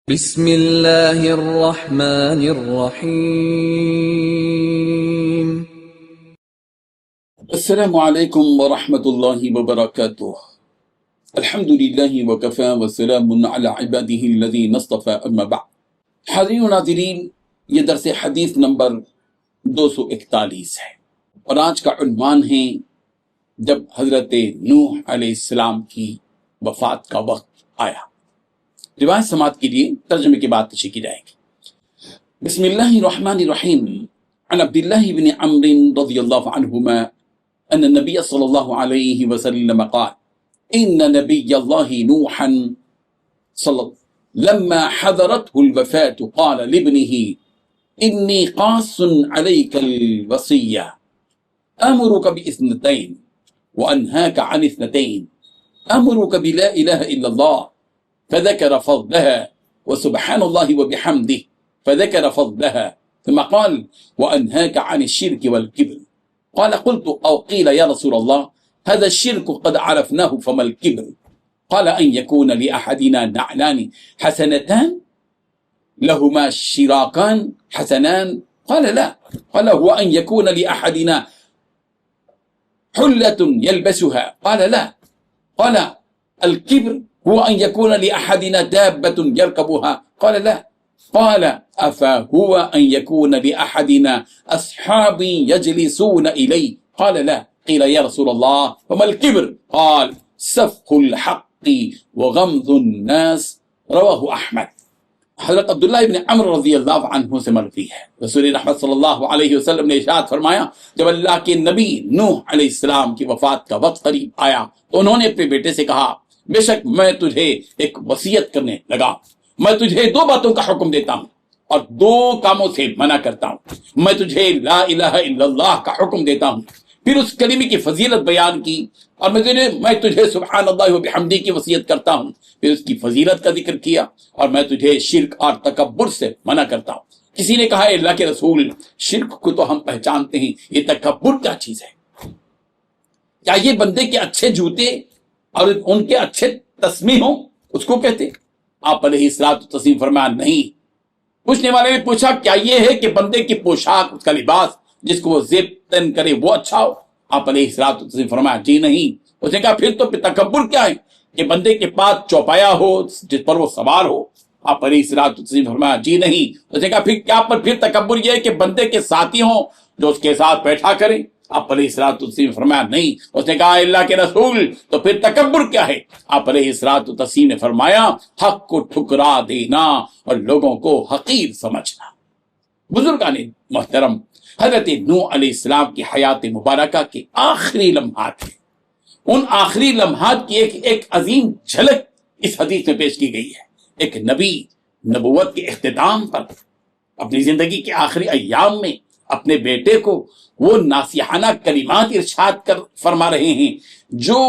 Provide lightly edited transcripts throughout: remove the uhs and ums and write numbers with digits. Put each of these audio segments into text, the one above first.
بسم اللہ الرحمن الرحیم۔ السلام علیکم ورحمۃ اللہ وبرکاتہ۔ الحمد للہ وکفی وسلام علی عبادہ الذین اصطفی، اما بعد۔ حاضرین و ناظرین، یہ درس حدیث نمبر 241 ہے اور آج کا عنوان ہے جب حضرت نوح علیہ السلام کی وفات کا وقت آیا۔ روایت سماعت کے لیے ترجمے کے بعد تشریح کی جائے گی۔ بسم اللہ الرحمن الرحیم۔ عن عبداللہ بن عمرو رضی اللہ عنہما ان النبی صلی اللہ علیہ وسلم قال ان نبی اللہ نوحا لما حضرته الوفاة قال لابنه انی قاص علیک الوصیہ امرک باثنتین وانہاک عن اثنتین امرک بلا الہ الا اللہ فذكر فضلها وسبحان الله وبحمده فذكر فضلها ثم قال وأنهاك عن الشرك والكبر قال قلت أو قيل يا رسول الله هذا الشرك قد عرفناه فما الكبر قال أن يكون لأحدنا نعلان حسنتان لهما شراكان حسنان قال لا قال هو أن يكون لأحدنا حلة يلبسها قال لا قال الكبر هو أن يكون لأحدنا دابة يركبها قال لا قال أفهو أن يكون لأحدنا أصحاب يجلسون إليه قال لا قيل يا رسول الله فما الكبر قال سفك الحق وغمض الناس رواه أحمد۔ حضرت عبداللہ ابن عمرو رضی اللہ عنہ سے مروی ہے، رسول رحمت صلی اللہ علیہ وسلم نے ارشاد فرمایا جب اللہ کے نبی نوح علیہ السلام کی وفات کا وقت قریب آیا تو انہوں نے اپنے بیٹے سے کہا بے شک میں تجھے ایک وصیت کرنے لگا، میں تجھے دو باتوں کا حکم دیتا ہوں اور دو کاموں سے منع کرتا ہوں۔ میں تجھے لا الہ الا اللہ کا حکم دیتا ہوں، پھر اس کلمے کی فضیلت بیان کی، اور میں تجھے سبحان اللہ و بحمدہ کی وصیت کرتا ہوں، پھر اس کی فضیلت کا ذکر کیا، اور میں تجھے شرک اور تکبر سے منع کرتا ہوں۔ کسی نے کہا اے اللہ کے رسول، شرک کو تو ہم پہچانتے ہیں، یہ تکبر کیا چیز ہے؟ کیا یہ بندے کے اچھے جوتے اور ان کے اچھے تسمیح ہوں اس کو کہتے؟ آپ علیہ الصلوۃ والتسلیم فرمایا نہیں۔ پوچھنے والے نے پوچھا کیا یہ ہے کہ بندے کی پوشاک، اس کا لباس جس کو وہ زیب تن کرے وہ اچھا ہو؟ آپ علیہ الصلوۃ والتسلیم فرمایا جی نہیں۔ اس نے کہا پھر تو تکبر کیا ہے کہ بندے کے پاس چوپایا ہو جس پر وہ سوار ہو؟ آپ علیہ الصلوۃ والتسلیم فرمایا جی نہیں۔ اس نے کہا پھر تکبر یہ ہے کہ بندے کے ساتھی ہوں جو اس کے ساتھ بیٹھا کریں؟ آپ علیہ الصلوۃ والتسلیم فرمایا نہیں۔ اس نے کہا اللہ کے رسول تو پھر تکبر کیا ہے؟ آپ علیہ الصلوۃ والتسلیم نے فرمایا حق کو ٹھکرا دینا اور لوگوں کو حقیر سمجھنا۔ بزرگان محترم، حضرت نوح علیہ السلام کی حیات مبارکہ کے آخری لمحات ہیں، ان آخری لمحات کی ایک عظیم جھلک اس حدیث میں پیش کی گئی ہے۔ ایک نبی نبوت کے اختتام پر اپنی زندگی کے آخری ایام میں اپنے بیٹے کو وہ ناصحانہ کلمات ارشاد کر فرما رہے ہیں جو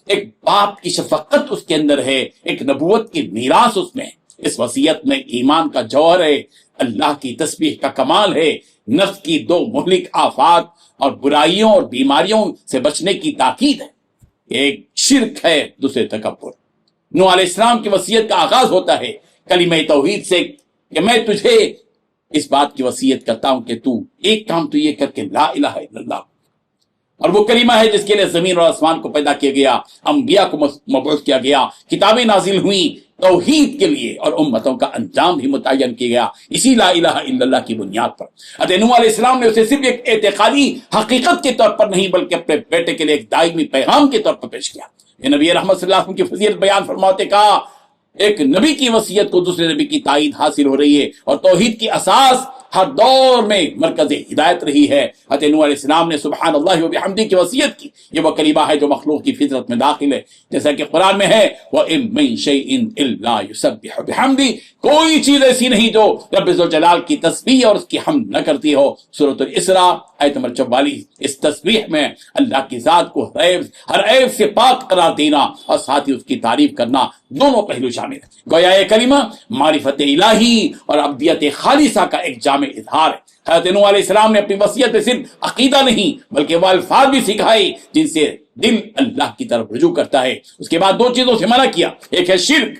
ایک باپ کی شفقت اس کے اندر ہے، ایک نبوت کی میراث اس میں ہے۔ اس وصیت میں ایمان کا جوہر ہے، اللہ کی تسبیح کا کمال ہے، نفس کی دو مہلک آفات اور برائیوں اور بیماریوں سے بچنے کی تاکید ہے۔ ایک شرک ہے، دوسرے تکبر۔ نوح علیہ السلام کی وصیت کا آغاز ہوتا ہے کلمہ توحید سے کہ میں تجھے اس بات کی وصیت کرتا ہوں کہ تو ایک کام تو یہ کر کے لا الہ الا اللہ، اور وہ کلمہ ہے جس کے لیے زمین اور آسمان کو پیدا کیا گیا، انبیاء کو مبعوث کیا گیا، کتابیں نازل ہوئیں توحید کے لیے، اور امتوں کا انجام بھی متعین کیا گیا اسی لا الہ الا اللہ کی بنیاد پر۔ حضرت نوح علیہ السلام نے اسے صرف ایک اعتقادی حقیقت کے طور پر نہیں بلکہ اپنے بیٹے کے لیے ایک دائمی پیغام کے طور پر پیش کیا۔ یہ نبی رحمت صلی اللہ علیہ وسلم کی فضیلت بیان فرماتے کہا ایک نبی کی وصیت کو دوسرے نبی کی تائید حاصل ہو رہی ہے، اور توحید کی اساس ہر دور میں مرکز ہدایت رہی ہے۔ حضرت نوح علیہ السلام نے سبحان اللہ و بحمدہ کی وصیت کی، یہ وہ کلمہ ہے جو مخلوق کی فطرت میں داخل ہے، جیسا کہ قرآن میں ہے وَإِن مِّن شَيْءٍ إِلَّا يُسَبِّحُ بِحَمْدِهِ، کوئی چیز ایسی نہیں جو رب ذوالجلال کی تسبیح اور اس کی حمد نہ کرتی ہو۔ سورۃ الاسراء آیت نمبر 44۔ اس تسبیح میں اللہ کی ذات کو ہر عیب سے پاک قرار دینا اور ساتھ ہی اس کی تعریف کرنا دونوں پہلو شامل ہیں۔ گویا یہ کلمہ معرفت الہی اور عبدیت خالصہ کا ایک جامع اظہار ہے۔ حضرت نوح علیہ السلام نے اپنی وصیت میں صرف عقیدہ نہیں بلکہ وہ الفاظ بھی سکھائے جن سے دل اللہ کی طرف رجوع کرتا ہے۔ اس کے بعد دو چیزوں سے منع کیا، ایک ہے شرک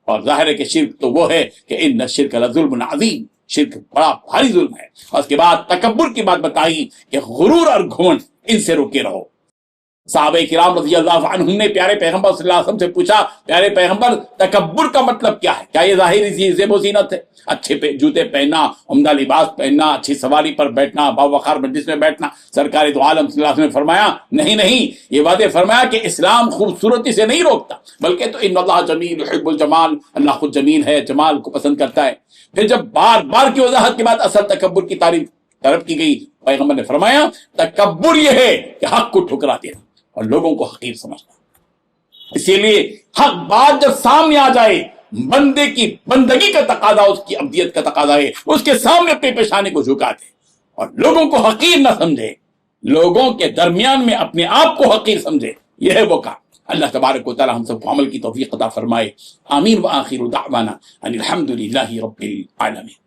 اور ظاہر ہے کہ شرک تو وہ ہے کہ ان الشرک لظلم عظیم، شرک بڑا بھاری ظلم ہے۔ اور اس کے بعد تکبر کی بات بتائی کہ غرور اور گھمنڈ ان سے روکے رہو۔ صحابہ کرام رضی اللہ عنہم نے پیارے پیغمبر صلی اللہ علیہ وسلم سے پوچھا، پیارے پیغمبر تکبر کا مطلب کیا ہے؟ کیا یہ ظاہری زیب و زینت ہے؟ اچھے جوتے پہننا، عمدہ لباس پہننا، اچھی سواری پر بیٹھنا، باوقار مجلس میں بیٹھنا؟ سرکار دو عالم صلی اللہ علیہ وسلم نے فرمایا نہیں، یہ واضح فرمایا کہ اسلام خوبصورتی سے نہیں روکتا، بلکہ تو ان اللہ جمیل یحب الجمال، اللہ خود جمیل ہے، جمال کو پسند کرتا ہے۔ پھر جب بار بار کی وضاحت کے بعد اصل تکبر کی تعریف طلب کی گئی، پیغمبر نے فرمایا تکبر یہ ہے کہ حق کو ٹھکرا دینا اور لوگوں کو حقیر سمجھنا۔ اسی لیے حق بات جب سامنے آ جائے، بندے کی بندگی کا تقاضا، اس کی عبدیت کا تقاضا ہے اس کے سامنے اپنے پیشانے کو جھکا دے اور لوگوں کو حقیر نہ سمجھے، لوگوں کے درمیان میں اپنے آپ کو حقیر سمجھے۔ یہ ہے وہ کام۔ اللہ تبارک و تعالی ہم سب کو عمل کی توفیق عطا فرمائے۔ آمین۔ وآخر دعوانا ان الحمد للہ رب العالمین۔